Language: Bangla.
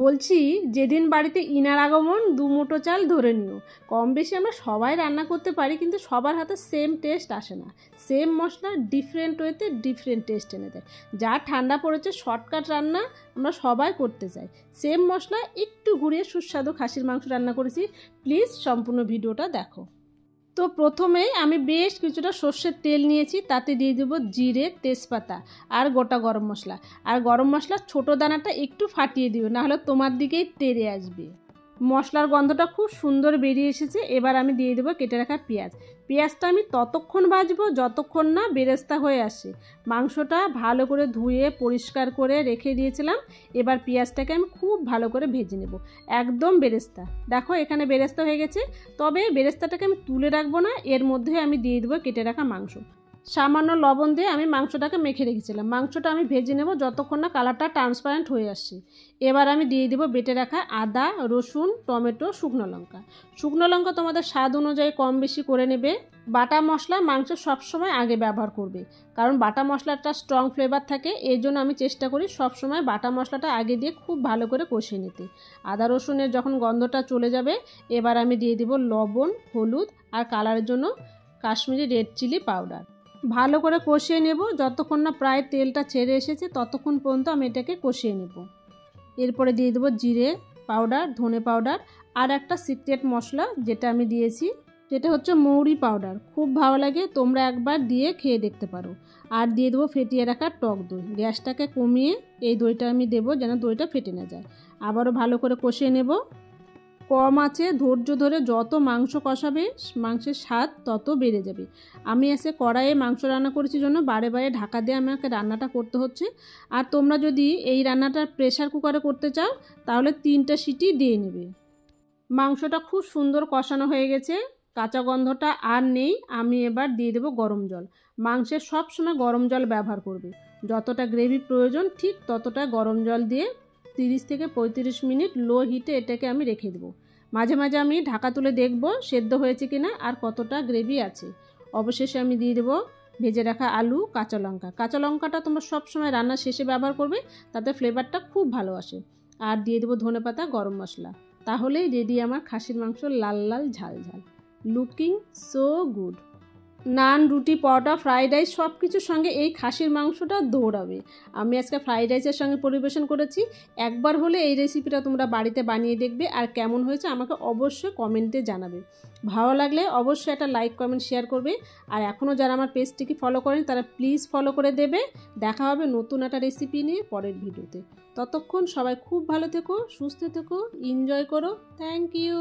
বলছি যেদিন বাড়িতে ইনার আগমন দু মুঠো চাল ধরে নিও। কম বেশি আমরা সবাই রান্না করতে পারি, কিন্তু সবার হাতে সেম টেস্ট আসে না। সেম মশলা ডিফারেন্ট ওয়েতে ডিফারেন্ট টেস্ট এনে দেয়। যা ঠান্ডা পড়েছে শর্টকাট রান্না আমরা সবাই করতে চাই। সেম মশলা একটু ঘুরিয়ে সুস্বাদু খাসির মাংস রান্না করেছি। প্লিজ সম্পূর্ণ ভিডিওটা দেখো। তো প্রথমেই আমি বেশ কিছুটা সর্ষের তেল নিয়েছি, তাতে দিয়ে দেবো জিরে, তেজপাতা আর গোটা গরম মশলা। আর গরম মশলার ছোটো দানাটা একটু ফাটিয়ে দিও, নাহলে তোমার দিকেই তেড়ে আসবে। মশলার গন্ধটা খুব সুন্দর বেরিয়ে এসেছে। এবার আমি দিয়ে দেবো কেটে রাখা পেঁয়াজ। পেঁয়াজটা আমি ততক্ষণ ভাজবো যতক্ষণ না বেরেস্তা হয়ে আসে। মাংসটা ভালো করে ধুয়ে পরিষ্কার করে রেখে দিয়েছিলাম। এবার পেঁয়াজটাকে আমি খুব ভালো করে ভেজে নেব, একদম বেরেস্তা। দেখো এখানে বেরেস্তা হয়ে গেছে। তবে বেরেস্তাটাকে আমি তুলে রাখবো না, এর মধ্যে আমি দিয়ে দেবো কেটে রাখা মাংস। সামান্য লবণ দিয়ে আমি মাংসটাকে মেখে রেখেছিলাম। মাংসটা আমি ভেজে নেব যতক্ষণ না কালারটা ট্রান্সপারেন্ট হয়ে আসছে। এবার আমি দিয়ে দেবো বেটে রাখা আদা, রসুন, টমেটো, শুকনো লঙ্কা। শুকনো লঙ্কা তোমাদের স্বাদ অনুযায়ী কম বেশি করে নেবে। বাটা মশলা মাংস সবসময় আগে ব্যবহার করবে, কারণ বাটা মশলাটা স্ট্রং ফ্লেভার থাকে। এই জন্য আমি চেষ্টা করি সবসময় বাটা মশলাটা আগে দিয়ে খুব ভালো করে কষিয়ে নিতে। আদা রসুনের যখন গন্ধটা চলে যাবে, এবার আমি দিয়ে দেবো লবণ, হলুদ আর কালারের জন্য কাশ্মীরি রেড চিলি পাউডার। ভালো করে কষিয়ে নেব যতক্ষণ না প্রায় তেলটা ছেড়ে এসেছে, ততক্ষণ পর্যন্ত আমি এটাকে কষিয়ে নেব। এরপরে দিয়ে দেবো জিরে পাউডার, ধনে পাউডার আর একটা সিক্রেট মশলা যেটা আমি দিয়েছি, সেটা হচ্ছে মৌরি পাউডার। খুব ভালো লাগে, তোমরা একবার দিয়ে খেয়ে দেখতে পারো। আর দিয়ে দেবো ফেটিয়ে রাখা টক দই। গ্যাসটাকে কমিয়ে এই দইটা আমি দেবো যেন দইটা ফেটে না যায়। আবারও ভালো করে কষিয়ে নেব। কম আছে ধৈর্য ধরে যত মাংস কষাবে মাংসের স্বাদ তত বেড়ে যাবে। আমি এসে কড়াইয়ে মাংস রান্না করেছি জন্য বারে বারে ঢাকা দিয়ে আমাকে রান্নাটা করতে হচ্ছে। আর তোমরা যদি এই রান্নাটা প্রেসার কুকারে করতে চাও তাহলে 3টা সিটি দিয়ে নেবে। মাংসটা খুব সুন্দর কষানো হয়ে গেছে, কাঁচা গন্ধটা আর নেই। আমি এবার দিয়ে দেবো গরম জল। মাংসের সব সময় গরম জল ব্যবহার করবে। যতটা গ্রেভি প্রয়োজন ঠিক ততটা গরম জল দিয়ে 30 থেকে 35 মিনিট লো হিটে এটাকে আমি রেখে দেবো। মাঝে মাঝে আমি ঢাকা তুলে দেখব সেদ্ধ হয়েছে কিনা আর কতটা গ্রেভি আছে। অবশেষে আমি দিয়ে দেবো ভেজে রাখা আলু, কাঁচা লঙ্কা। কাঁচা লঙ্কাটা তোমরা সবসময় রান্নার শেষে ব্যবহার করবে, তাতে ফ্লেভারটা খুব ভালো আসে। আর দিয়ে দেবো ধনেপাতা, গরম মশলা। তাহলেই রেডি আমার খাসির মাংস, লাল লাল ঝাল ঝাল, লুকিং সো গুড। নান, রুটি, পরোটা, ফ্রাইড রাইস সব কিছুর সঙ্গে এই খাসির মাংসটা দৌড়াবে। আমি আজকে ফ্রাইড রাইসের সঙ্গে পরিবেশন করেছি। একবার হলে এই রেসিপিটা তোমরা বাড়িতে বানিয়ে দেখবে, আর কেমন হয়েছে আমাকে অবশ্যই কমেন্টে জানাবে। ভালো লাগলে অবশ্যই একটা লাইক, কমেন্ট, শেয়ার করবে। আর এখনও যারা আমার পেজটিকে ফলো করেন তারা প্লিজ ফলো করে দেবে। দেখা হবে নতুন একটা রেসিপি নিয়ে পরের ভিডিওতে। ততক্ষণ সবাই খুব ভালো থেকো, সুস্থ থেকো, এনজয় করো। Thank you.